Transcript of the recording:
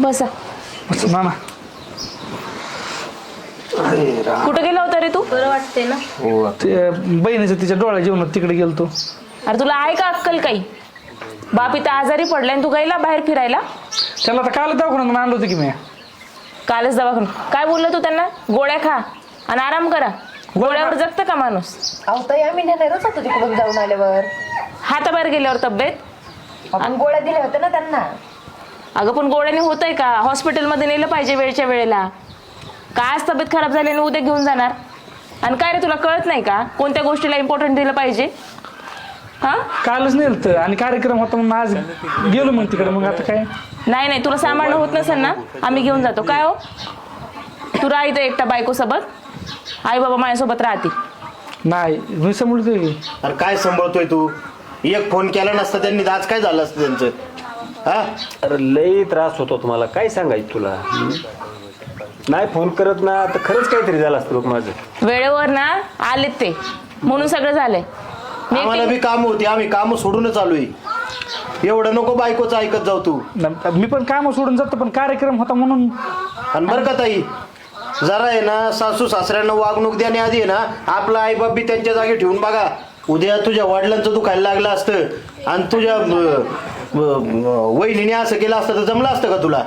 बसा. ना कुठे गेला होता रे तू? बरं वाटते ना? हो ते बहिणीचं तिच्या डोळ्या जेवणात तिकडे गेलतो. अरे तुला आहे का अक्कल काही? बाप इथं आजारी पडलाय आणि तू गेला बाहेर फिरायला? त्याला तर काल दवाखान्यात आणलं होतं की मी. कालच दवाखाना काय बोललं तू त्यांना? गोळ्या खा आणि आराम करा. गोळ्यावर जगतं का माणूस? अहो ताई आम्ही नेणारच होतो तिकडून जाऊन आल्यावर. हाताबाहेर गेल्यावर तब्येत आपण गोळ्या दिल्या होत्या ना त्यांना. अगं पण गोळ्याने होतंय का? हॉस्पिटलमध्ये नेलं पाहिजे वेळच्या वेळेला. काय आज तब्येत खराब झाली आणि उद्या घेऊन जाणार? आणि काय रे तुला कळत नाही का कोणत्या गोष्टीला इम्पॉर्टंट दिलं पाहिजे? हा कालच नेलतं आणि कार्यक्रम होता म्हणून आज गेलो मग तिकडे. मग आता काय नाही नाही तुला सांभाळणं होत नसेल ना, आम्ही घेऊन जातो. काय हो तू राहायचं एकटा बायकोसोबत? आई बाबा माझ्यासोबत राहतील. नाही मी समजतोय की. अरे काय सांभाळतोय तू? एक फोन केला नसता त्यांनी आज काय झालं असतं त्यांचं? हा अरे लई त्रास होतो तुम्हाला, काय सांगायचं तुला? नाही फोन करत ना तर खरंच काहीतरी झालं असतं बघ माझं. वेळेवर ना आलेत ते म्हणून सगळं झालंय. मी आम्हाला बी काम होती, आम्ही काम सोडूनच आलोय. एवढं नको बायकोचं ऐकत जाऊ तू. मी पण काम सोडून जातो पण कार्यक्रम होता म्हणून. आणि बरं का ताई, जरा आहे ना सासू सासऱ्यांना वागणूक देण्याआधी आहे ना आपला आई बाप बी त्यांच्या जागी ठेवून बघा. उद्या तुझ्या वडिलांचं दुखायला लागलं असतं आणि तुझ्या वहिनीने असं केलं असतं तर जमलं असतं का तुला?